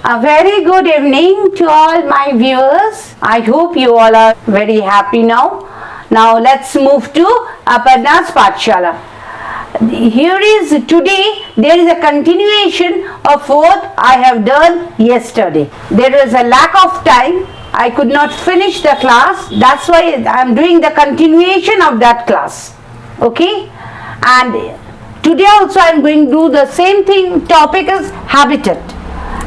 A very good evening to all my viewers. I hope you all are very happy now. Now let's move to Aparna's Pathshala. Here is today, there is a continuation of what I have done yesterday. There was a lack of time. I could not finish the class. That's why I am doing the continuation of that class. Okay? And today also I am going to do the same thing. Topic is habitat.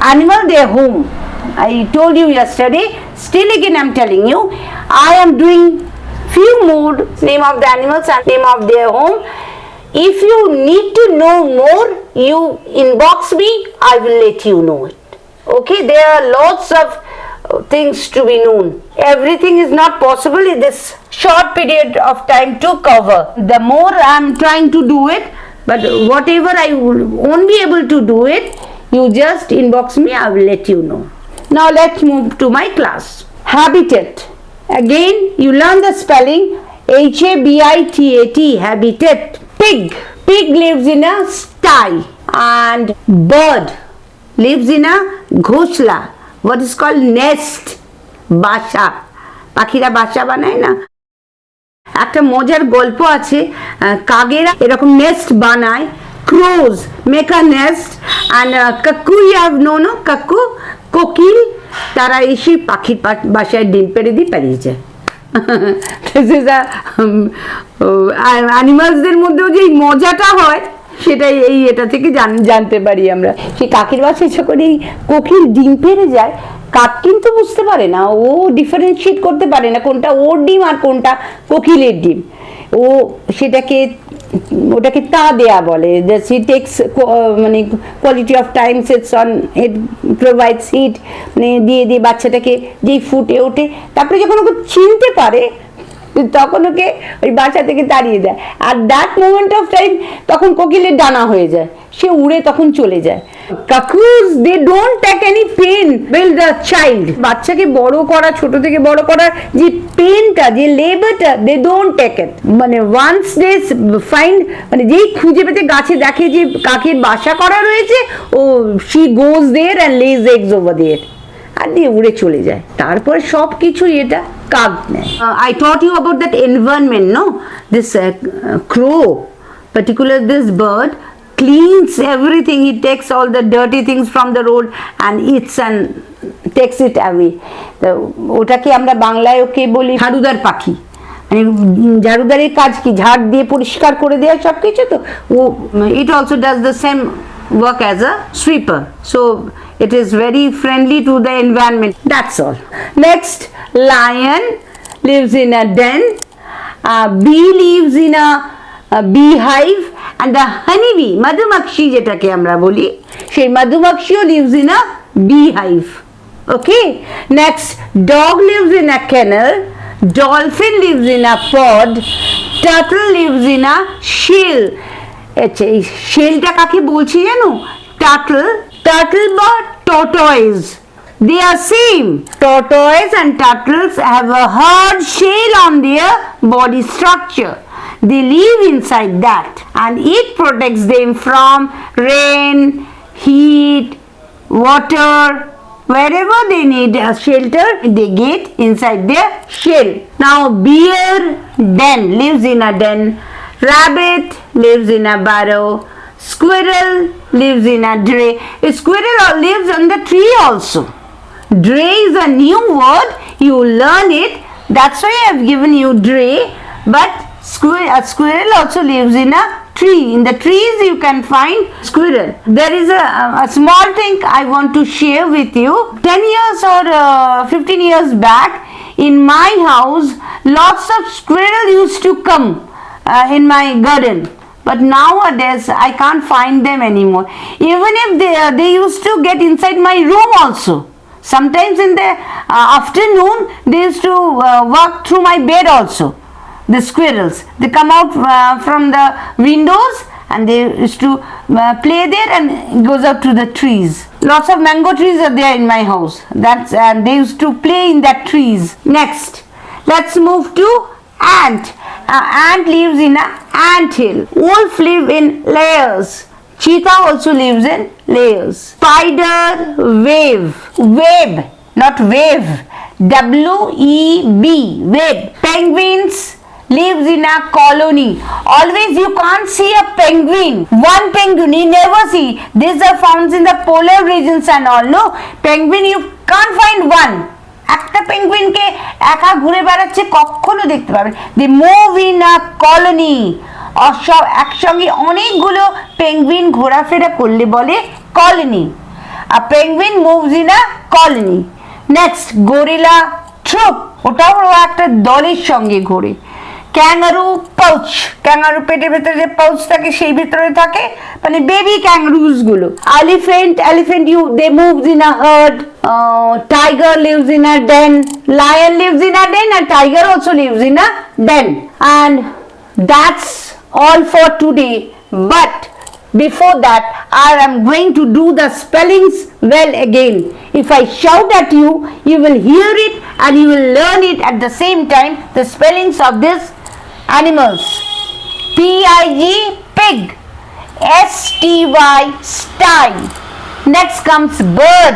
Animal, their home. I told you yesterday. Still again I am telling you. I am doing few more name of the animals and name of their home. If you need to know more, you inbox me. I will let you know it. Okay? There are lots of things to be known. Everything is not possible in this short period of time to cover. The more I am trying to do it, but whatever I won't be able to do it, you just inbox me, I will let you know. Now let's move to my class. Habitat. Again, you learn the spelling Habitat, habitat. Pig. Pig lives in a sty. And bird lives in a ghosla. What is called nest. বাসা পাখিরা বাসা বানায় না একটা মজার গল্প আছে কাকেরা এরকম নেস্ট বানায় crows make a nest and কাকু you have known কাকু কোকিল তারা এসে পাখির বাসায় ডিম পেড়ে দিয়ে পালিয়ে যায় this is a animalsদের মধ্যেও যে মজাটা হয় সেটাই এটা থেকে জানতে পারি আমরা সেই কাকের বাসায় যখন এই কোকিল ডিম পেড়ে যায় কাক কিন্তু বুঝতে পারে না ও ডিফারেন্সিয়েট করতে পারে না কোনটা ওর ডিম আর কোনটা কোকিলের ডিম ও ওটাকে তা দেয়া বলে that he takes মানে quality of time sits on it provides heat মানে দিয়ে বাচ্চাটাকে যেই ফুটে ওঠে তারপরে যখন ওকে চিনতে পারে তখন ওকে ওই বাসা থেকে তাড়িয়ে দেয় আর দ্যাট মোমেন্ট অফ টাইম তখন কোকিলের ডানা হয়ে যায় সে উড়ে তখন চলে যায় cuckoos they don't take any pain will the child বাচ্চাকে বড় করা ছোট থেকে বড় করার যে পেনটা যে লেবারটা দে ডোন্ট টেক ইট মানে ওয়ান্স দে ফাইন্ড মানে যেই খুঁজে পেতে গাছে দেখে যে কাকের বাসা করা রয়েছে ও শি গোজ দেয়ার অ্যান্ড লেজ এগস ওভার দেয়ার আর দিয়ে উড়ে চলে যায় তারপরে সব কিছু এটা কাক নেয় I taught you about that environment no this crow particular this bird cleans everything he takes all the dirty things from the road and eats and takes it away ওটাকে আমরা বাংলায় ওকে বলি ঝাড়ুদার পাখি মানে ঝাড়ুদারের কাজ কি ঝাড় দিয়ে পরিষ্কার করে দেওয়া সব কিছু তো ও it also does the same work as a sweeper so it is very friendly to the environment that's all next lion lives in a den bee lives in a beehive and the honeybee madhumakshi যেটাকে আমরা বলি সেই মধুমাক্ষিও lives in a beehive okay next dog lives in a kennel dolphin lives in a pod turtle lives in a shell আচ্ছা এই শেলটা কাকে বলছি জানো turtle বা tortoise they are same tortoise and turtles have a hard shell on their body structure they live inside that and it protects them from rain heat water wherever they need a shelter they get inside their shell now bear lives in a den rabbit lives in a burrow squirrel lives in a dray a squirrel lives on the tree also dray is a new word you learn it that's why I have given you dray but a squirrel also lives in a tree in the trees you can find squirrel there is a small thing I want to share with you 10 years or 15 years back in my house lots of squirrel used to come in my garden but nowadays I can't find them anymore even if they used to get inside my room also sometimes in the afternoon they used to walk through my bed also the squirrels they come out from the windows and they used to play there and it goes out to the trees lots of mango trees are there in my house that's they used to play in that trees next let's move to ant ant lives in an ant hill wolf live in layers Cheetah also lives in layers. Spider web, web, not wave, W-E-B, web. Penguins lives in a colony. Always you can't see a penguin. One penguin you never see. These are found in the polar regions and all. No, penguin you can't find one. একটা পেঙ্গুইনকে একা ঘুরে বেড়াচ্ছে কখনো দেখতে পাবেন। The move in a colony, সব একসঙ্গে অনেকগুলো পেঙ্গুইন ঘোরাফেরা করলে বলে colony. A penguin moves in a colony. Next gorilla troop, ওটাও একটা দলের সঙ্গে ঘোরে। ক্যাঙ্গারু পাউচ, ক্যাঙ্গারু পেটের ভেতরে যে পাউচ থাকে সেই ভেতরে থাকে, মানে বেবি ক্যাঙ্গারুস গুলো। Elephant, elephant you they moves in a herd. Tiger lives in a den, lion lives in a den, and tiger also lives in a den. And that's all for today. But before that, I am going to do the spellings well again. If I shout at you, you will hear it and you will learn it at the same time, the spellings of these animals. P-I-G, pig. S-T-Y, sty. Next comes bird.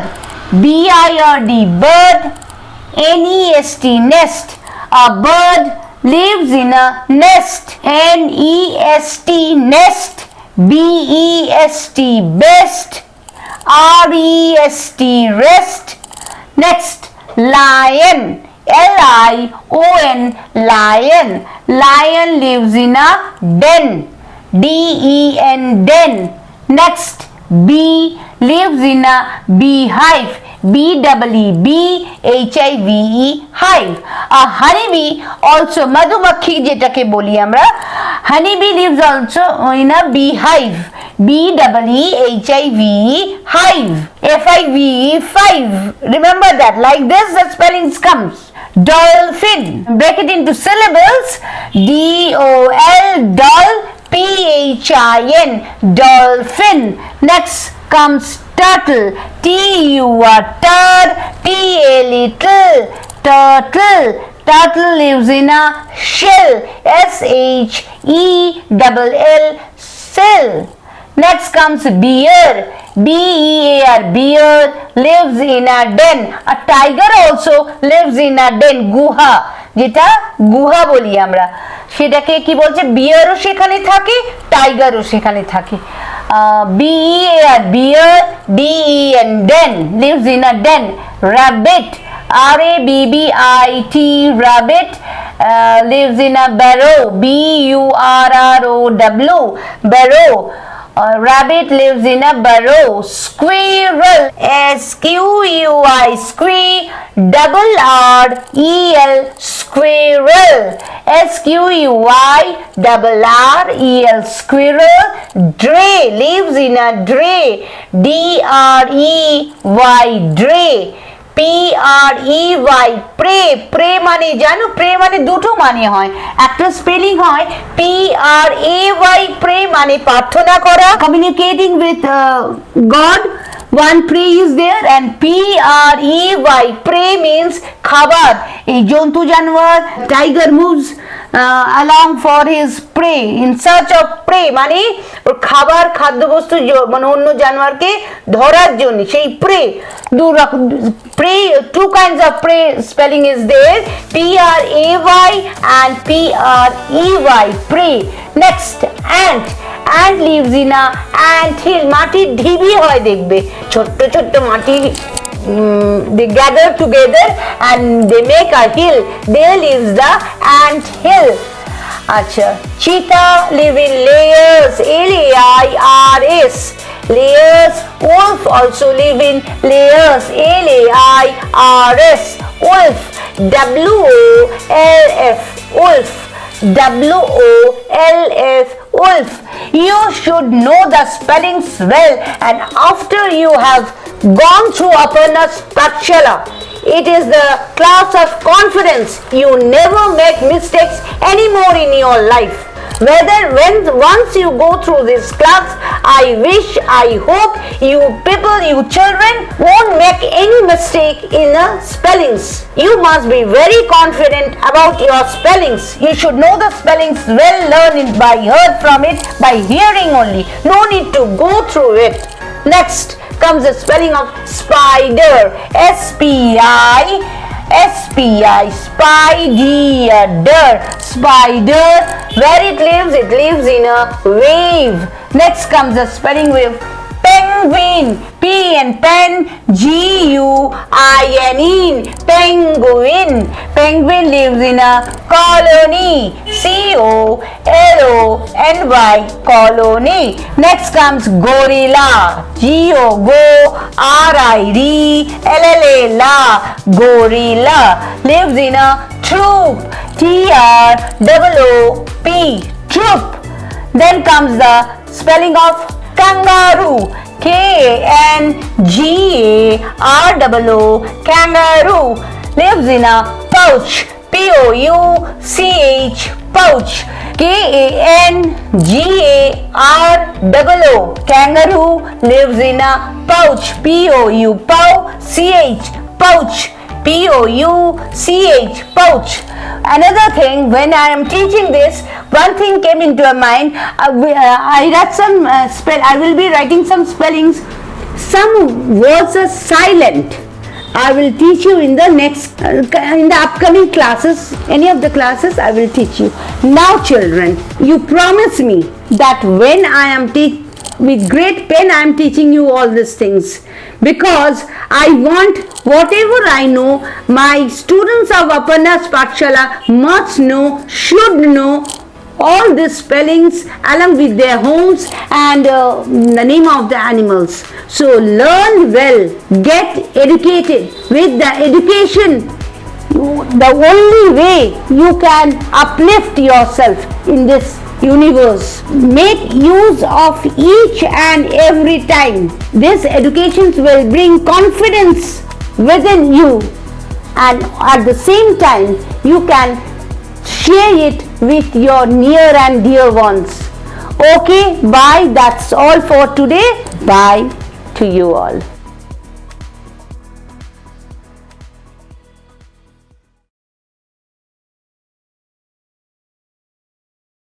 B-I-R-D, bird. N-E-S-T, nest. A bird lives in a nest. N-E-S-T, nest. B-E-S-T, best. R-E-S-T, rest. Next, lion. L-I-O-N, lion. Lion lives in a den. D-E-N, den. Next, bee lives in a beehive. B-E-E-B-H-I-V-E, hive. A honeybee also, madhumakhi যেটাকে বলি আমরা, honeybee lives also in a beehive. B-E-E-H-I-V-E, hive. F-I-V-E, five. Remember that, like this the spellings comes. Dolphin, break it into syllables. D-O-L, doll. P-H-I-N, dolphin. Next comes turtle. T-U-R, T-A-Little, turtle. Turtle lives in a shell. S-H-E-L-L, shell. Next comes bear. B-E-A-R, bear lives in a den. A tiger also lives in a den. গুহা, যেটা গুহা বলি আমরা, সেটাকে কি বলছে, বিয়ারও সেখানে থাকে, টাইগারও সেখানে থাকে। B-E-A-R, bear. D-E-N, den, lives in a den. Rabbit, R-A-B-B-I-T, rabbit, lives in a burrow. B-U-R-R-O-W, burrow. Rabbit lives in a burrow. Squirrel, S-Q-U-I, double R-E-L, squirrel. S-Q-U-I, double R-E-L, squirrel. Dray lives in a dray. D-R-E-Y, dray. P-R-E-Y, pray. Pray মানে জানো, pray মানে দুটো মানে হয়, একটা spelling হয় P-R-A-Y, pray মানে প্রার্থনা করা, communicating with God. One pray is there, and P-R-E-Y, pray means খাবার। এই জন্তু জানোয়ার, tiger moves along for his prey, in search of prey মানে ওর খাবার, খাদ্যবস্তু, মানে অন্য জানোয়ারকে ধরার জন্য, সেই prey। Prey, two kinds of prey spelling is there, P-R-A-Y and P-R-E-Y, prey. Next, ant. Ant lives in a ant hill. মাটির ঢিবি হয় দেখবে, ছোট্ট ছোট্ট মাটি, they gather together and they make a hill. There lives the ant hill. আচ্ছা, cheetah live in layers. L-A-I-R-S, layers. Wolf also live in layers. L-A-I-R-S, wolf. W-O-L-F, wolf. W-O-L-F, wolf. You should know the spellings well, and after you have gone through Aparna Pathshala, it is the class of confidence. You never make mistakes anymore in your life. Once you go through this class, I hope you people, you children won't make any mistake in the spellings. You must be very confident about your spellings. You should know the spellings well, learn it by heard from it, by hearing only. No need to go through it. Next comes the spelling of spider. S-P-I, spider. Where it lives in a wave. Next comes the spelling wave. Penguin, P and pen, G-U-I-N-E, penguin. Penguin lives in a colony, C-O-L-O-N-Y, colony. Next comes gorilla, G-O-R-I-D-L-L-A, gorilla. Lives in a troop, T-R-O-O-P, troop. Then comes the spelling of kangaroo, K-A-N-G-A-R-O-O, kangaroo. Lives in a pouch, P-O-U-C-H, pouch, K-A-N-G-A-R-O-O, kangaroo. Lives in a pouch, P-O-U-C-H, pouch, P-O-U-C-H, pouch. Another thing, when I am teaching this, one thing came into my mind. I read some I will be writing some spellings. Some words are silent. I will teach you in the in the upcoming classes. Any of the classes I will teach you. Now, children, you promise me that when I am with great pen I am teaching you all these things, because I want whatever I know, my students of Aparna's Pathshala must know, should know all these spellings along with their homes and the name of the animals. So learn well, get educated. With the education, the only way you can uplift yourself in this universe. Make use of each and every time. This education will bring confidence within you, and at the same time you can share it with your near and dear ones. Okay, bye. That's all for today. Bye to you all.